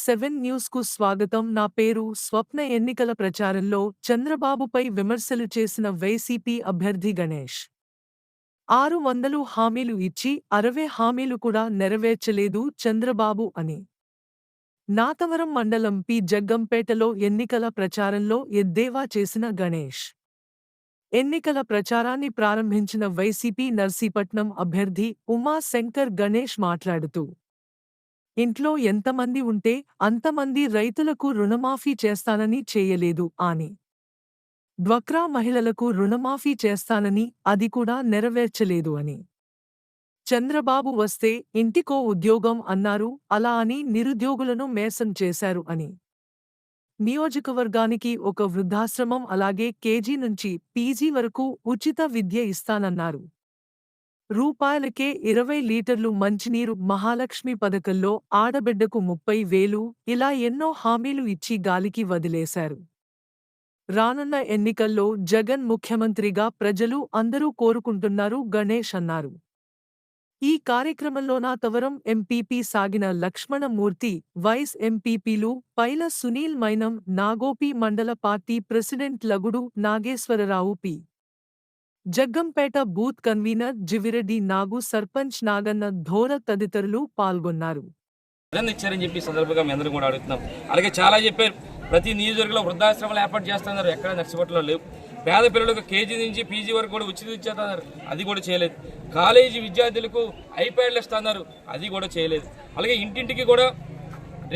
టీవీ7 news కు స్వాగతం. నా పేరు స్వప్న. ఎన్నికల ప్రచారంలో చంద్రబాబుపై విమర్శలు చేసిన వైసీపీ అభ్యర్థి గణేష్ 600 హామీలు ఇచ్చి 60 హామీలు కూడా నెరవేర్చలేదు చంద్రబాబు అని నాతవరం మండలం పి జగ్గంపేటలో ఎన్నికల ప్రచారంలో ఎద్దేవా చేసిన గణేష్ ఎన్నికల ప్రచారాన్ని ప్రారంభించిన వైసీపీ నర్సీపట్నం అభ్యర్థి ఉమా శంకర్ గణేష్ మాట్లాడుతూ ఇంట్లో ఎంతమంది ఉంటే అంతమంది రైతులకు రుణమాఫీ చేస్తానని చేయలేదు అని డ్వాక్రా మహిళలకు రుణమాఫీ చేస్తానని అది కూడా నెరవేర్చలేదు అని చంద్రబాబు వస్తే ఇంటికో ఉద్యోగం అన్నారు, అలా అని నిరుద్యోగులను మేసం చేశారు అని నియోజకవర్గానికి ఒక వృద్ధాశ్రమం అలాగే కేజీ నుంచి పీజీ వరకు ఉచిత విద్య ఇస్తానన్నారు. రూపాయలకే 20 లీటర్లు మంచినీరు, మహాలక్ష్మి పథకంలో ఆడబిడ్డకు 30,000 ఇలా ఎన్నో హామీలు ఇచ్చి గాలికి వదిలేశారు. రానున్న ఎన్నికల్లో జగన్ ముఖ్యమంత్రిగా ప్రజలు అందరూ కోరుకుంటున్నారు గణేష్ అన్నారు. ఈ కార్యక్రమంలో నాతవరం ఎంపీపీ సాగిన లక్ష్మణమూర్తి, వైస్ ఎంపీపీలు పైల సునీల్ మైనం, నాగోపి, మండల party president Lagudu Nageswararao, P Jaggampeta booth convener GV Reddy Nagu, sarpanch Naganna Dhora తదితరులు పాల్గొన్నారు. ఇచ్చారని చెప్పి సందర్భంగా మీ అందరూ కూడా అడుగుతున్నాం. అలాగే చాలా చెప్పారు, ప్రతి నియోజకవర్గంలో వృద్ధాశ్రమాలు ఏర్పాటు చేస్తున్నారు, ఎక్కడ నర్సిపట్నంలో లేవు. పేద పిల్లలకు కేజీ నుంచి పీజీ వరకు కూడా ఉచిత ఇచ్చేస్తున్నారు, అది కూడా చేయలేదు. కాలేజీ విద్యార్థులకు ఐప్యాడ్లు ఇస్తున్నారు, అది కూడా చేయలేదు. అలాగే ఇంటింటికి కూడా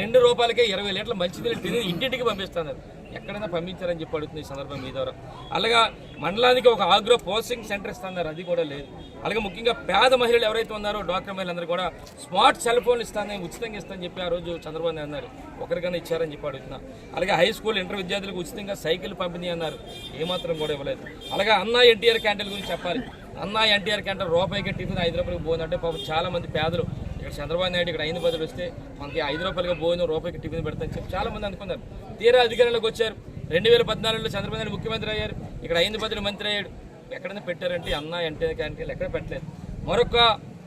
2 రూపాయలకే 20 లీటర్ల మంచినీళ్ళు తిని ఇంటింటికి పంపిస్తున్నారు, ఎక్కడైనా పంపించారని చెప్పి అడుగుతుంది ఈ సందర్భం మీ ద్వారా. అలాగే మండలానికి ఒక ఆగ్రో ప్రాసెసింగ్ సెంటర్ ఇస్తున్నారు, అది కూడా లేదు. అలాగే ముఖ్యంగా పేద మహిళలు ఎవరైతే ఉన్నారో డ్వాక్రా మహిళలందరూ కూడా స్మార్ట్ సెల్ ఫోన్లు ఇస్తానని, ఉచితంగా ఇస్తానని చెప్పి ఆ రోజు చంద్రబాబు అన్నారు, ఒకరికైనా ఇచ్చారని చెప్పి అడుగుతున్నా. అలాగే హై స్కూల్ ఇంటర్ విద్యార్థులకు ఉచితంగా సైకిల్ పంపిణీ అన్నారు, ఏమాత్రం కూడా ఇవ్వలేదు. అలాగే అన్నా ఎన్టీఆర్ క్యాంటీన్ గురించి చెప్పాలి. అన్నా ఎన్టీఆర్ క్యాంటీన్ రూపాయికి టిఫిన్ 5 రూపాయలకు పోయిందంటే పాపం చాలా మంది పేదలు ఇక్కడ చంద్రబాబు నాయుడు ఇక్కడ 5 బదులు వస్తే మనకి 5 రూపాయలుగా భోజనం, రూపాయికి టిఫిన్ పెడతాని చెప్పి చాలా మంది అనుకున్నారు. తీరా అధికారంలోకి వచ్చారు. 2014లో చంద్రబాబు నాయుడు ముఖ్యమంత్రి అయ్యారు, ఇక్కడ 5 బదులు మంత్రి అయ్యాడు. ఎక్కడైనా పెట్టారంటే అన్నా ఎన్టీఆర్ క్యాంటీన్లు ఎక్కడ పెట్టలేదు. మరొక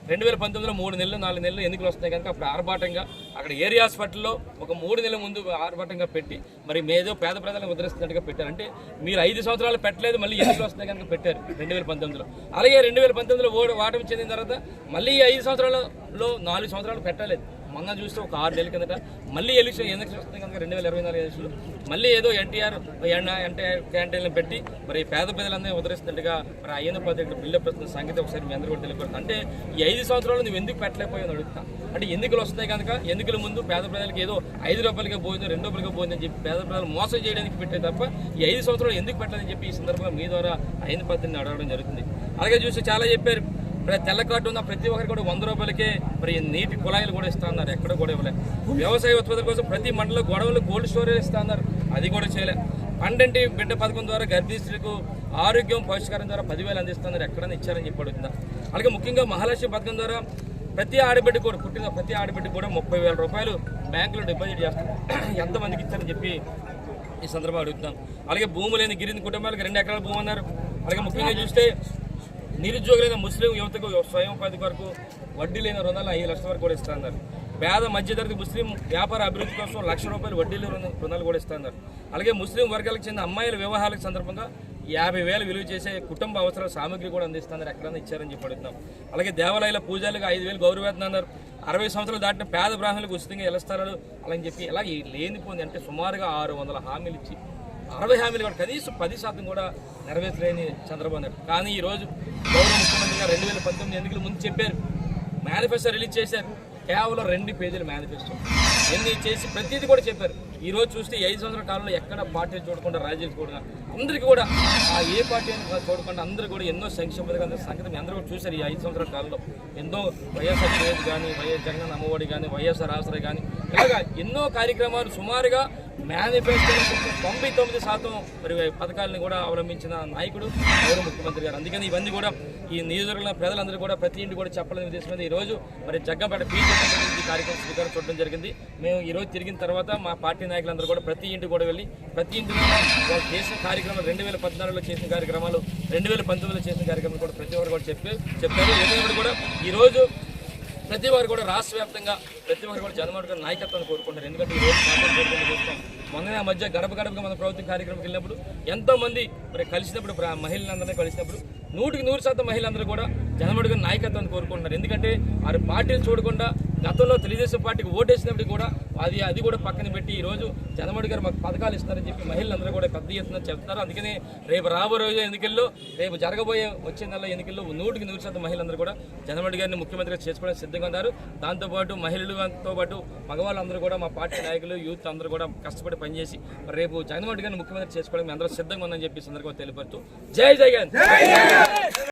2019లో 3 నెలలు 4 నెలలు ఎన్నికలు వస్తున్నాయి కనుక అప్పుడు ఆర్భాటంగా అక్కడ ఏరియా హాస్పిటల్లో ఒక 3 నెలల ముందు ఆర్భాటంగా పెట్టి మరి మేదో పేద ప్రజలను ఉద్ధరిస్తున్నట్టుగా పెట్టారు. అంటే మీరు 5 సంవత్సరాలు పెట్టలేదు, మళ్ళీ ఎన్నికలు వస్తున్నాయి కనుక పెట్టారు 2019లో. అలాగే 2019లో ఓటమి చెందిన తర్వాత మళ్ళీ 5 సంవత్సరాలలో 4 సంవత్సరాలు పెట్టలేదు. మొన్న చూస్తే ఒక 6 నెలల కిందట మళ్ళీ ఎలక్షన్ వస్తుంది కనుక 2024 ఎలక్షన్లు మళ్ళీ ఏదో ఎన్టీఆర్ క్యాంటీన్లు పెట్టి మరి పేద ప్రజలందరినీ ఉద్ధరిస్తున్నట్టుగా మరి అయ్యన్న పద్ధతి బిల్డప్ వస్తున్న సంగతి ఒకసారి మీ అందరూ కూడా తెలియకూడదు. అంటే ఈ 5 సంవత్సరాలు నువ్వు ఎందుకు పెట్టలేకపోయావు అడుగుతా. అంటే ఎన్నికలు వస్తాయి కనుక ఎన్నికల ముందు పేద ప్రజలకు ఏదో 5 రూపాయలుగా పోయిందో 2 రూపాయలుగా పోయిందని చెప్పి పేద ప్రజలు మోసం చేయడానికి పెట్టే తప్ప ఈ 5 సంవత్సరాలు ఎందుకు పెట్టలేదని చెప్పి ఈ సందర్భంగా మీ ద్వారా అయ్యన్న పద్ధతిని అడగడం జరుగుతుంది. అలాగే చూసి చాలా చెప్పారు, తెల్ల కార్డు ఉన్న ప్రతి ఒక్కరికి కూడా 100 రూపాయలకే మరి నీటి కుళాయిలు కూడా ఇస్తా అన్నారు, ఎక్కడ కూడా ఇవ్వలేదు. వ్యవసాయ ఉత్పత్తుల కోసం ప్రతి మండలంలో గొడవలు కోల్డ్ స్టోరేజ్ ఇస్తా అన్నారు, అది కూడా చేయలేదు. పండంటి బిడ్డ పథకం ద్వారా గర్భిణీ స్త్రీలకు ఆరోగ్యం పౌష్టికారం ద్వారా 10,000 అందిస్తున్నారు, ఎక్కడైనా ఇచ్చారని చెప్పి అడుగుతున్నారు. అలాగే ముఖ్యంగా మహాలక్ష్మి పథకం ద్వారా ప్రతి ఆడబిడ్డ కూడా పుట్టిన ప్రతి ఆడబిడ్డ కూడా 30,000 రూపాయలు బ్యాంకులో డిపాజిట్ చేస్తారు, ఎంతమందికి ఇచ్చారని చెప్పి ఈ సందర్భంగా అడుగుతున్నాం. అలాగే భూమి లేని గిరిజన కుటుంబాలకు 2 ఎకరాల భూమి అన్నారు. అలాగే ముఖ్యంగా చూస్తే నిరుద్యోగులైన ముస్లిం యువతకు స్వయం ఉపాధి కొరకు వడ్డీ లేని రుణాలు 5 లక్షల వరకు కూడా ఇస్తున్నారు. పేద మధ్యతరగతి ముస్లిం వ్యాపార అభివృద్ధి కోసం 1,00,000 రూపాయలు వడ్డీ లేని రుణాలు కూడా ఇస్తున్నారు. అలాగే ముస్లిం వర్గాలకు చెందిన అమ్మాయిల వివాహాలకు సందర్భంగా 50,000 విలువ చేసే కుటుంబ అవసరాల సామగ్రి కూడా అందిస్తున్నారు, ఎక్కడైనా ఇచ్చారని చెప్పి అడుగుతున్నాం. అలాగే దేవాలయాల పూజలకు 5,000 గౌరవేతనం అన్నారు. 60 సంవత్సరాలు దాటిన పేద బ్రాహ్మణులకు ఉచితంగా ఇళ్ల స్థలాలు అలా చెప్పి ఇలా లేనిపోయింది. అంటే సుమారుగా 600 హామీలు ఇచ్చి 60 హామీలు కూడా కనీసం 10% కూడా నెరవేర్చలేని చంద్రబాబు నాయుడు. కానీ ఈరోజు గౌరవ ముఖ్యమంత్రిగా 2019 ఎన్నికల ముందు చెప్పారు, మేనిఫెస్టో రిలీజ్ చేశారు, కేవలం 2 పేజీల మేనిఫెస్టో ఎన్ని చేసి ప్రతిదీ కూడా చెప్పారు. ఈరోజు చూస్తే 5 సంవత్సరాల కాలంలో ఎక్కడ పార్టీలు చూడకుండా రాజకీయాలు కూడా అందరికీ కూడా ఏ పార్టీ చూడకుండా అందరూ కూడా ఎన్నో సంక్షేమ పథకాల సంగతి మీ అందరూ కూడా చూశారు. ఈ 5 సంవత్సరాల కాలంలో ఎన్నో వైఎస్ఆర్ చేతి కానీ, వైఎస్ జగన్ అమ్మఒడి కానీ, వైఎస్ఆర్ ఆసరా కానీ ఇలాగా ఎన్నో కార్యక్రమాలు సుమారుగా మేనిఫెస్టోలో 99% మరి పథకాలను కూడా అవలంబించిన నాయకుడు గౌరవ ముఖ్యమంత్రి గారు. అందుకని ఇవన్నీ కూడా ఈ నియోజకవర్గంలో ప్రజలందరూ కూడా ప్రతి ఇంటి కూడా చెప్పాలని ఉద్దేశం మీద ఈరోజు మరి జగ్గంపేట బీజేపీ కార్యక్రమం శ్రీకారం చుట్టడం జరిగింది. మేము ఈరోజు తిరిగిన తర్వాత మా పార్టీ నాయకులందరూ కూడా ప్రతి ఇంటికి కూడా వెళ్ళి ప్రతి ఇంటిలో వాళ్ళు చేసిన కార్యక్రమాలు 2014లో చేసిన కార్యక్రమాలు 2019లో చేసిన కార్యక్రమాలు కూడా ప్రతి ఒక్కరు కూడా చెప్పారు. ఏదైనా కూడా ఈరోజు ప్రతి వారు కూడా రాష్ట్ర వ్యాప్తంగా ప్రతి వారు కూడా జగన్మోహన్ రెడ్డి గారి నాయకత్వాన్ని కోరుకుంటారు. ఎందుకంటే ఈ రోజు పార్టీని కోరుకుంటూ చూస్తాం. మొన్ననే ఆ మధ్య గడప గడపగా మన ప్రభుత్వ కార్యక్రమంకి వెళ్ళినప్పుడు ఎంతో మంది మరి కలిసినప్పుడు మహిళలందరినీ కలిసినప్పుడు 100% మహిళలందరూ కూడా జగన్మోహన్ రెడ్డి గారి నాయకత్వాన్ని కోరుకుంటున్నారు. ఎందుకంటే వారి పార్టీలు చూడకుండా గతంలో తెలుగుదేశం పార్టీకి ఓటేసినప్పుడు కూడా అది కూడా పక్కన పెట్టి ఈ రోజు జగన్మోహన్ రెడ్డి గారు మాకు పథకాలు ఇస్తున్నారని చెప్పి మహిళలందరూ కూడా పెద్ద ఎత్తున చెప్తున్నారు. అందుకనే రేపు రాబోయే ఎన్నికల్లో రేపు జరగబోయే వచ్చే నెల ఎన్నికల్లో 100% మహిళలందరూ కూడా జగన్మోహన్ రెడ్డి గారిని ముఖ్యమంత్రిగా చేసుకోవడానికి సిద్ధంగా ఉన్నారు. దాంతోపాటు మహిళలతో పాటు మగవాళ్ళందరూ కూడా మా పార్టీ నాయకులు యూత్ అందరూ కూడా కష్టపడి పనిచేసి రేపు జగన్మోహన్ రెడ్డి గారిని ముఖ్యమంత్రి చేసుకోవడానికి అందరూ సిద్ధంగా ఉందని చెప్పి సందర్భంగా తెలియపరుస్తూ జై జగన్.